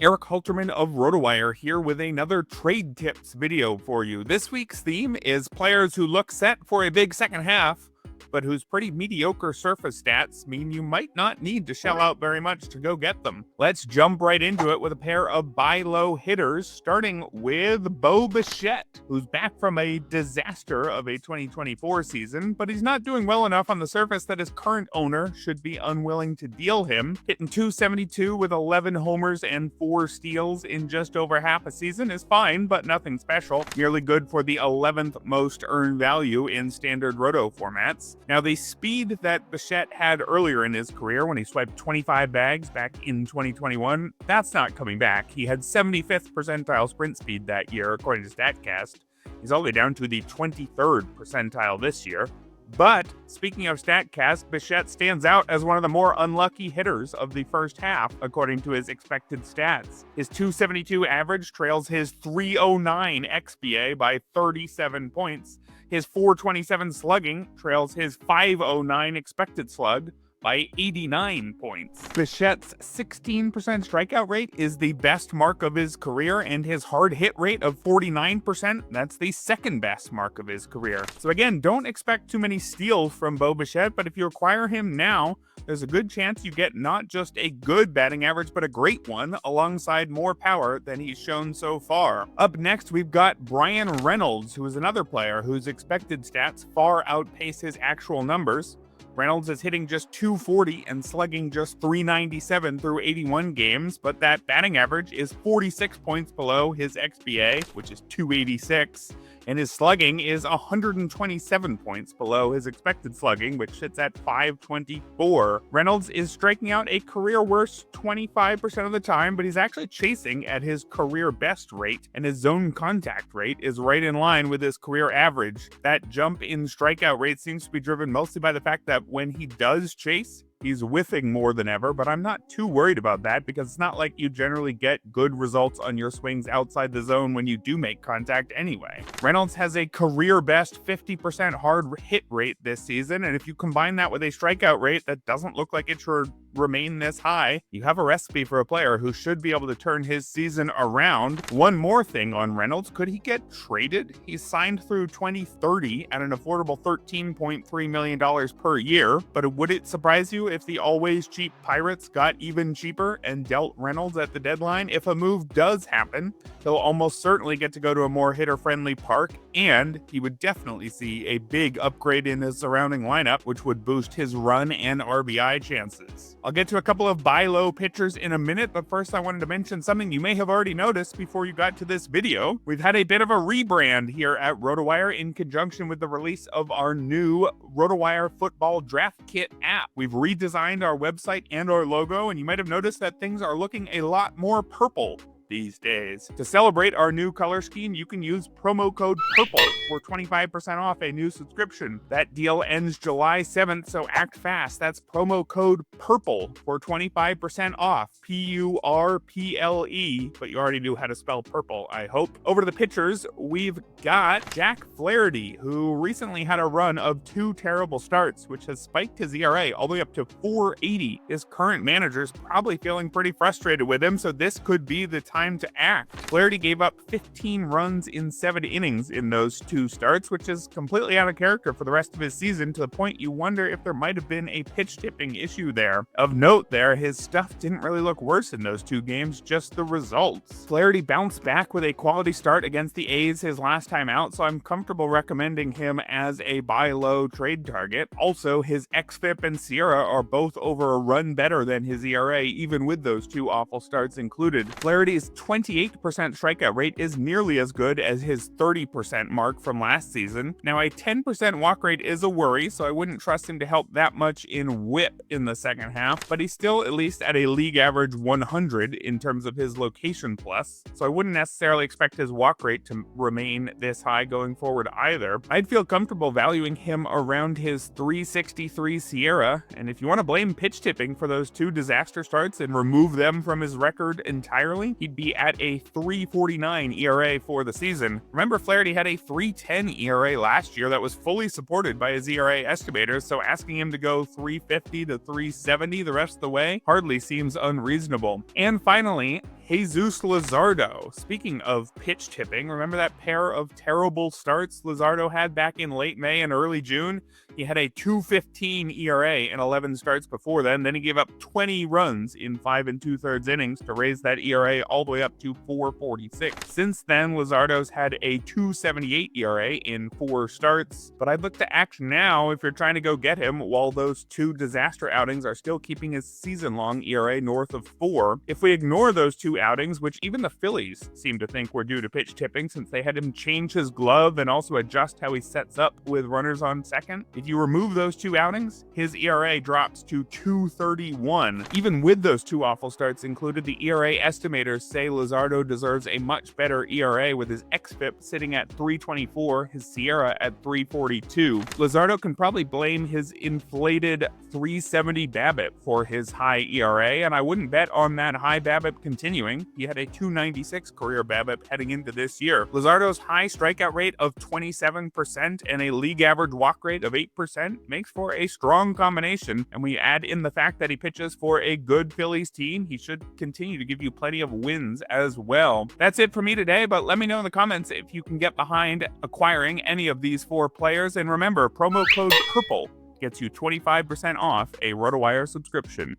Erik Halterman of RotoWire here with another trade tips video for you. This week's theme is players who look set for a big second half, but whose pretty mediocre surface stats mean you might not need to shell out very much to go get them. Let's jump right into it with a pair of buy low hitters, starting with Bichette, who's back from a disaster of a 2024 season, but he's not doing well enough on the surface that his current owner should be unwilling to deal him. Hitting .272 with 11 homers and 4 steals in just over half a season is fine, but nothing special. Merely good for the 11th most earned value in standard roto formats. Now, the speed that Bichette had earlier in his career when he swiped 25 bags back in 2021, that's not coming back. He had 75th percentile sprint speed that year, according to StatCast. He's all the way down to the 23rd percentile this year. But, speaking of StatCast, Bichette stands out as one of the more unlucky hitters of the first half, according to his expected stats. His .272 average trails his .309 xBA by 37 points. His .427 slugging trails his .509 expected slug by 89 points. Bichette's 16% strikeout rate is the best mark of his career, and his hard hit rate of 49%, that's the second best mark of his career. So again, don't expect too many steals from Bichette, but if you acquire him now, there's a good chance you get not just a good batting average, but a great one, alongside more power than he's shown so far. Up next, we've got Bryan Reynolds, who is another player whose expected stats far outpace his actual numbers. Reynolds is hitting just .240 and slugging just .397 through 81 games, but that batting average is 46 points below his xBA, which is .286, and his slugging is 127 points below his expected slugging, which sits at .524. Reynolds is striking out a career worst 25% of the time, but he's actually chasing at his career best rate, and his zone contact rate is right in line with his career average. That jump in strikeout rate seems to be driven mostly by the fact that when he does chase, he's whiffing more than ever, but I'm not too worried about that because it's not like you generally get good results on your swings outside the zone when you do make contact anyway. Reynolds has a career best 50% hard hit rate this season, and if you combine that with a strikeout rate that doesn't look like it should remain this high, you have a recipe for a player who should be able to turn his season around. One more thing on Reynolds, could he get traded? He's signed through 2030 at an affordable $13.3 million per year, but would it surprise you if the always cheap Pirates got even cheaper and dealt Reynolds at the deadline? If a move does happen, he'll almost certainly get to go to a more hitter-friendly park, and he would definitely see a big upgrade in his surrounding lineup, which would boost his run and RBI chances. I'll get to a couple of buy low pitchers in a minute, but first I wanted to mention something you may have already noticed before you got to this video. We've had a bit of a rebrand here at RotoWire in conjunction with the release of our new RotoWire Football Draft Kit app. We've redesigned our website and our logo, and you might have noticed that things are looking a lot more purple these days. To celebrate our new color scheme, you can use promo code PURPLE for 25% off a new subscription. That deal ends July 7th, so act fast. That's promo code PURPLE for 25% off. PURPLE, but you already knew how to spell purple, I hope. Over to the pitchers, we've got Jack Flaherty, who recently had a run of 2 terrible starts, which has spiked his ERA all the way up to 4.80. His current manager's probably feeling pretty frustrated with him, so this could be the time to act. Flaherty gave up 15 runs in 7 innings in those 2 starts, which is completely out of character for the rest of his season, to the point you wonder if there might have been a pitch tipping issue there. Of note there, his stuff didn't really look worse in those 2 games, just the results. Flaherty bounced back with a quality start against the A's his last time out, so I'm comfortable recommending him as a buy low trade target. Also, his xFIP and Sierra are both over a run better than his ERA, even with those 2 awful starts included. Flaherty's 28% strikeout rate is nearly as good as his 30% mark from last season. Now, a 10% walk rate is a worry, so I wouldn't trust him to help that much in whip in the second half, but he's still at least at a league average 100 in terms of his location plus, so I wouldn't necessarily expect his walk rate to remain this high going forward either. I'd feel comfortable valuing him around his 363 Sierra, and if you want to blame pitch tipping for those 2 disaster starts and remove them from his record entirely, he'd be at a 3.49 ERA for the season. Remember, Flaherty had a 3.10 ERA last year that was fully supported by his ERA estimators, so asking him to go 3.50 to 3.70 the rest of the way hardly seems unreasonable. And finally, Jesús Luzardo. Speaking of pitch tipping, remember that pair of terrible starts Luzardo had back in late May and early June? He had a 2.15 ERA in 11 starts before then. Then he gave up 20 runs in 5 2/3 innings to raise that ERA all the way up to 4.46. Since then, Luzardo's had a 2.78 ERA in 4 starts. But I'd look to act now if you're trying to go get him, while those 2 disaster outings are still keeping his season-long ERA north of 4. If we ignore those 2 outings, which even the Phillies seem to think were due to pitch tipping since they had him change his glove and also adjust how he sets up with runners on second, if you remove those 2 outings, his ERA drops to 2.31. Even with those 2 awful starts included, the ERA estimators say Luzardo deserves a much better ERA, with his xFIP sitting at 3.24, his SIERA at 3.42. Luzardo can probably blame his inflated 3.70 BABIP for his high ERA, and I wouldn't bet on that high BABIP continuing. He had a 2.96 career BABIP heading into this year. Luzardo's high strikeout rate of 27% and a league average walk rate of 8% makes for a strong combination, and we add in the fact that he pitches for a good Phillies team, he should continue to give you plenty of wins as well. That's it for me today, but let me know in the comments if you can get behind acquiring any of these 4 players, and remember, promo code PURPLE gets you 25% off a RotoWire subscription.